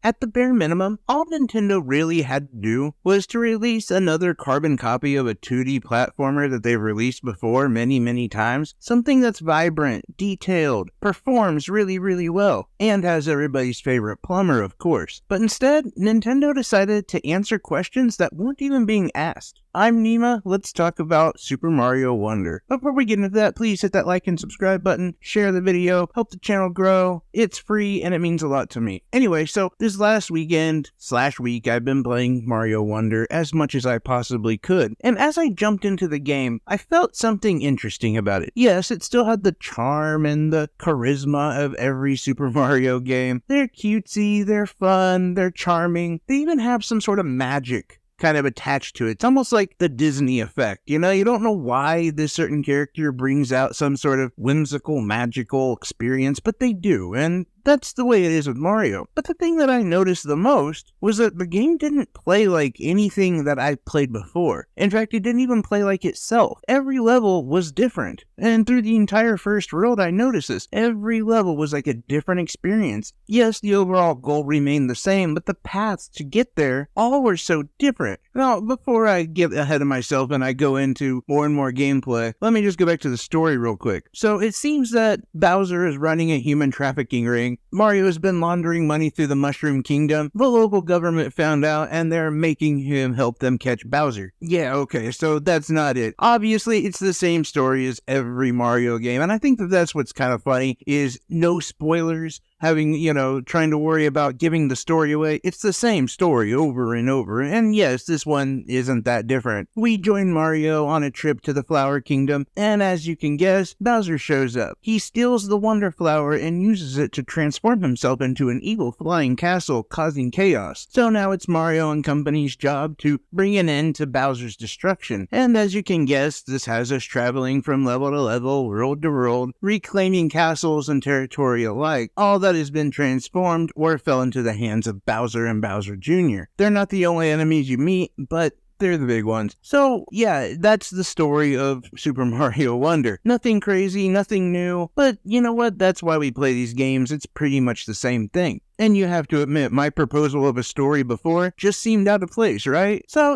At the bare minimum, all Nintendo really had to do was to release another carbon copy of a 2D platformer that they've released before many times. Something that's vibrant, detailed, performs really well, and has everybody's favorite plumber, of course. But instead, Nintendo decided to answer questions that weren't even being asked. I'm Nima, let's talk about Super Mario Wonder. Before we get into that, please hit that like and subscribe button, share the video, help the channel grow. It's free and it means a lot to me. Anyway, so this last week, I've been playing Mario Wonder as much as I possibly could. And as I jumped into the game, I felt something interesting about it. Yes, it still had the charm and the charisma of every Super Mario game. They're cutesy, they're fun, they're charming. They even have some sort of magic kind of attached to it. It's almost like the Disney effect. You know, you don't know why this certain character brings out some sort of whimsical, magical experience, but they do, and that's the way it is with Mario. But the thing that I noticed the most was that the game didn't play like anything that I played before. In fact, it didn't even play like itself. Every level was different. And through the entire first world, I noticed this. Every level was like a different experience. Yes, the overall goal remained the same, but the paths to get there all were so different. Now, before I get ahead of myself and I go into more and more gameplay, let me just go back to the story real quick. So it seems that Bowser is running a human trafficking ring. Mario has been laundering money through the Mushroom Kingdom. The local government found out and they're making him help them catch Bowser. Yeah, okay, so that's not it. Obviously, it's the same story as every Mario game, and I think that that's what's kind of funny, is no spoilers. Trying to worry about giving the story away. It's the same story over and over, and yes, this one isn't that different. We join Mario on a trip to the Flower Kingdom, and as you can guess, Bowser shows up. He steals the Wonder Flower and uses it to transform himself into an evil flying castle, causing chaos. So now it's Mario and company's job to bring an end to Bowser's destruction, and as you can guess, this has us traveling from level to level, world to world, reclaiming castles and territory alike, all that has been transformed or fell into the hands of Bowser and Bowser Jr. They're not the only enemies you meet, but they're the big ones. So, yeah, that's the story of Super Mario Wonder. Nothing crazy, nothing new, but you know what? That's why we play these games. It's pretty much the same thing. And you have to admit, my proposal of a story before just seemed out of place, right? So,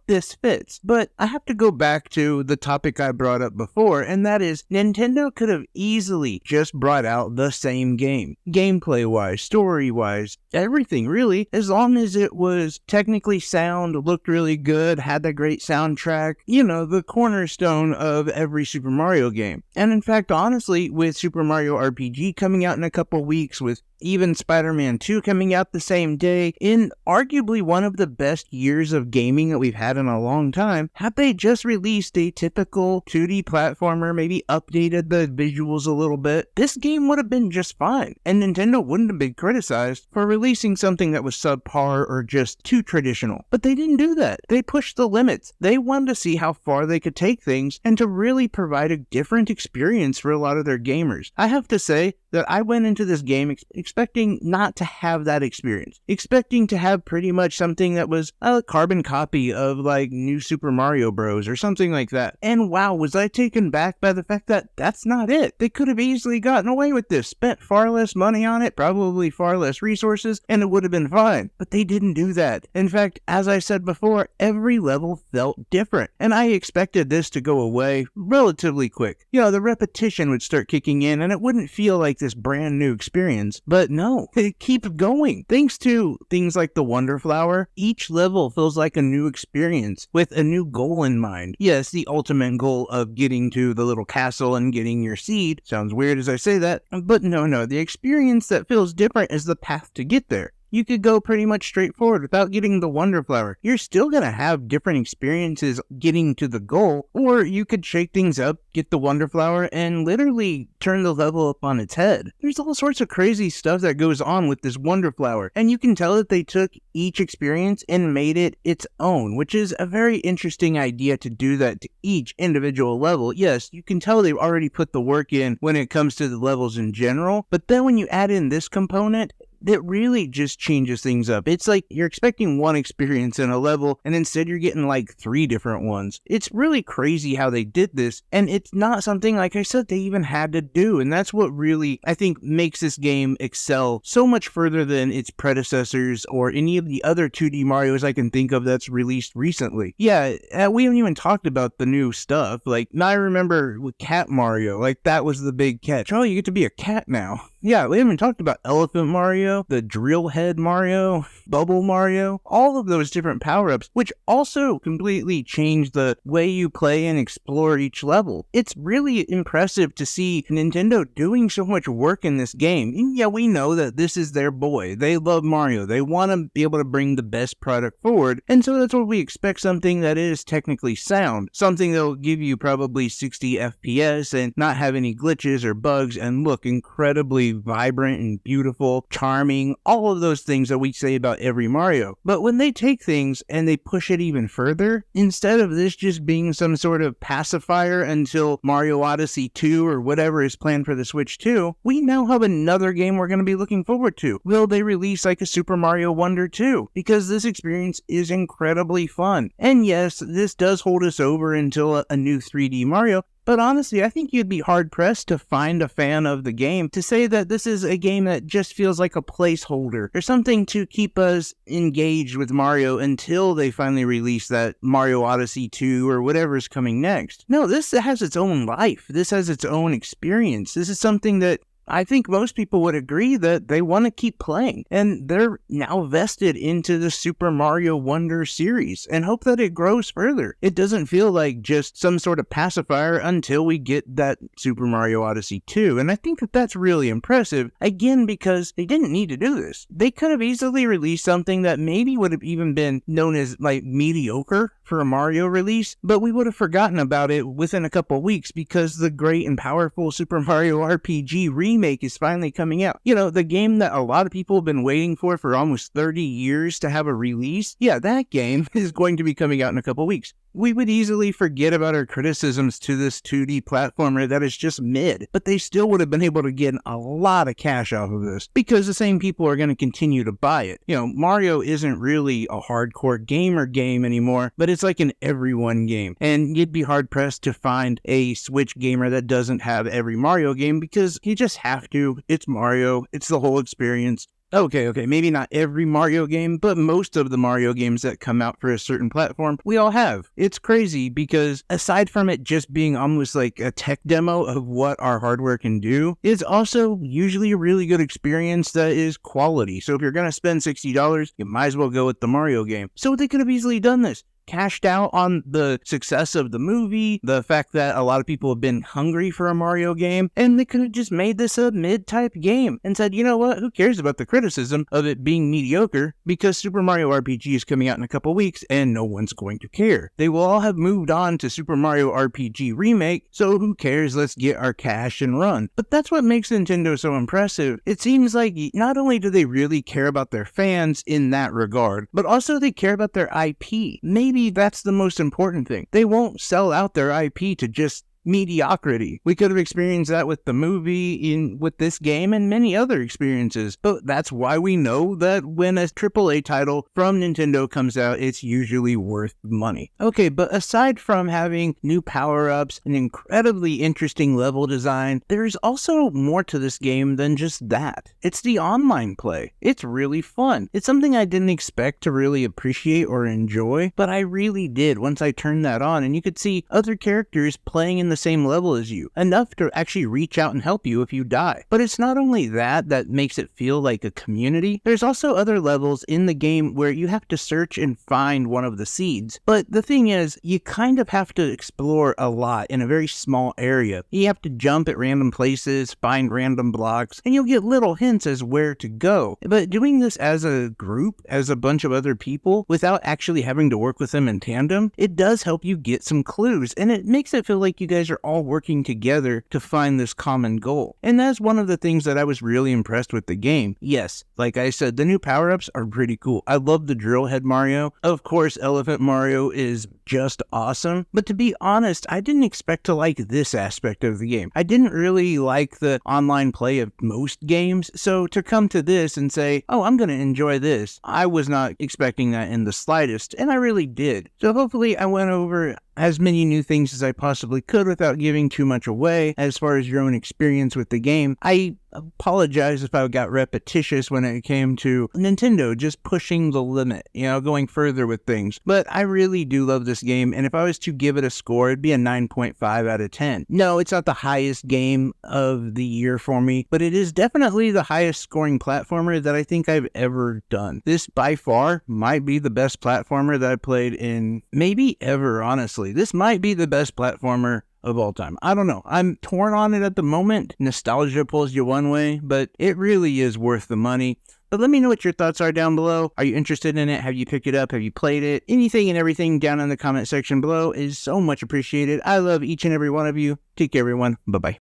this fits. But I have to go back to the topic I brought up before, and that is, Nintendo could have easily just brought out the same game. Gameplay-wise, story-wise, everything really, as long as it was technically sound, looked really good, had that great soundtrack, the cornerstone of every Super Mario game. And in fact, honestly, with Super Mario RPG coming out in a couple weeks, with even Spider-Man 2 coming out the same day, in arguably one of the best years of gaming that we've had in a long time, had they just released a typical 2D platformer, maybe updated the visuals a little bit, this game would have been just fine, and Nintendo wouldn't have been criticized for releasing something that was subpar or just too traditional. But they didn't do that. They pushed the limits. They wanted to see how far they could take things and to really provide a different experience for a lot of their gamers. I have to say that I went into this game expecting not to have that experience, expecting to have pretty much something that was a carbon copy of like New Super Mario Bros. Or something like that. And wow, was I taken back by the fact that that's not it. They could have easily gotten away with this, spent far less money on it, probably far less resources, and it would have been fine. But they didn't do that. In fact, as I said before, every level felt different, and I expected this to go away relatively quick. The repetition would start kicking in, and it wouldn't feel like this brand new experience. But no, it keeps going. Thanks to things like the Wonder Flower, each level feels like a new experience with a new goal in mind. Yes, the ultimate goal of getting to the little castle and getting your seed. Sounds weird as I say that, but no, the experience that feels different is the path to get there. You could go pretty much straight forward without getting the Wonder Flower. You're still going to have different experiences getting to the goal, or you could shake things up, get the Wonder Flower, and literally turn the level up on its head. There's all sorts of crazy stuff that goes on with this Wonder Flower, and you can tell that they took each experience and made it its own, which is a very interesting idea to do that to each individual level. Yes, you can tell they've already put the work in when it comes to the levels in general, but then when you add in this component, that really just changes things up. It's like you're expecting one experience in a level, and instead you're getting like 3 different ones. It's really crazy how they did this, and it's not something, like I said, they even had to do, and that's what really, I think, makes this game excel so much further than its predecessors or any of the other 2D Marios I can think of that's released recently. Yeah, we haven't even talked about the new stuff. Like, I remember with Cat Mario, like, that was the big catch. Oh, you get to be a cat now. Yeah, we haven't talked about Elephant Mario, the Drill Head Mario, Bubble Mario, all of those different power-ups, which also completely change the way you play and explore each level. It's really impressive to see Nintendo doing so much work in this game. And yeah, we know that this is their boy. They love Mario. They want to be able to bring the best product forward, and so that's what we expect, something that is technically sound, something that will give you probably 60 FPS and not have any glitches or bugs and look incredibly vibrant and beautiful, charming, all of those things that we say about every Mario. But when they take things and they push it even further, instead of this just being some sort of pacifier until Mario Odyssey 2 or whatever is planned for the Switch 2, we now have another game we're going to be looking forward to. Will they release like a Super Mario Wonder 2? Because this experience is incredibly fun. And yes, this does hold us over until a new 3D Mario, but honestly, I think you'd be hard-pressed to find a fan of the game to say that this is a game that just feels like a placeholder or something to keep us engaged with Mario until they finally release that Mario Odyssey 2 or whatever's coming next. No, this has its own life. This has its own experience. This is something that I think most people would agree that they want to keep playing, and they're now vested into the Super Mario Wonder series and hope that it grows further. It doesn't feel like just some sort of pacifier until we get that Super Mario Odyssey 2, and I think that that's really impressive, again, because they didn't need to do this. They could have easily released something that maybe would have even been known as like mediocre for a Mario release, but we would have forgotten about it within a couple weeks because the great and powerful Super Mario RPG remake is finally coming out. You know, the game that a lot of people have been waiting for almost 30 years to have a release. Yeah, that game is going to be coming out in a couple weeks. We would easily forget about our criticisms to this 2D platformer that is just mid, but they still would have been able to get a lot of cash off of this because the same people are going to continue to buy it. You know, Mario isn't really a hardcore gamer game anymore, but it's like an everyone game, and you'd be hard-pressed to find a Switch gamer that doesn't have every Mario game because you just have to. It's Mario. It's the whole experience. Okay, maybe not every Mario game, but most of the Mario games that come out for a certain platform, we all have. It's crazy because aside from it just being almost like a tech demo of what our hardware can do, it's also usually a really good experience that is quality. So if you're going to spend $60, you might as well go with the Mario game. So they could have easily done this. Cashed out on the success of the movie, the fact that a lot of people have been hungry for a Mario game, and they could have just made this a mid-type game and said, you know what, who cares about the criticism of it being mediocre because Super Mario RPG is coming out in a couple weeks and no one's going to care. They will all have moved on to Super Mario RPG Remake, so who cares, let's get our cash and run. But that's what makes Nintendo so impressive. It seems like not only do they really care about their fans in that regard, but also they care about their IP. Maybe that's the most important thing. They won't sell out their IP to just mediocrity. We could have experienced that with the movie, with this game, and many other experiences. But that's why we know that when a AAA title from Nintendo comes out, it's usually worth money. Okay, but aside from having new power-ups, an incredibly interesting level design, there's also more to this game than just that. It's the online play. It's really fun. It's something I didn't expect to really appreciate or enjoy, but I really did once I turned that on, and you could see other characters playing in the same level as you, enough to actually reach out and help you if you die. But it's not only that makes it feel like a community. There's also other levels in the game where you have to search and find one of the seeds. But the thing is, you kind of have to explore a lot in a very small area. You have to jump at random places, find random blocks, and you'll get little hints as where to go. But doing this as a group, as a bunch of other people, without actually having to work with them in tandem, it does help you get some clues, and it makes it feel like you guys are all working together to find this common goal. And that's one of the things that I was really impressed with the game. Yes, like I said, the new power-ups are pretty cool. I love the Drill Head Mario. Of course, Elephant Mario is just awesome. But to be honest, I didn't expect to like this aspect of the game. I didn't really like the online play of most games, so to come to this and say, oh, I'm going to enjoy this, I was not expecting that in the slightest, and I really did. So hopefully I went over as many new things as I possibly could without giving too much away as far as your own experience with the game. I apologize if I got repetitious when it came to Nintendo just pushing the limit, going further with things. But I really do love this game, and if I was to give it a score, it'd be a 9.5 out of 10. No, it's not the highest game of the year for me, but it is definitely the highest scoring platformer that I think I've ever done. This by far might be the best platformer that I played in maybe ever, honestly. This might be the best platformer of all time. I don't know. I'm torn on it at the moment. Nostalgia pulls you one way, but it really is worth the money. But let me know what your thoughts are down below. Are you interested in it? Have you picked it up? Have you played it? Anything and everything down in the comment section below is so much appreciated. I love each and every one of you. Take care, everyone. Bye-bye.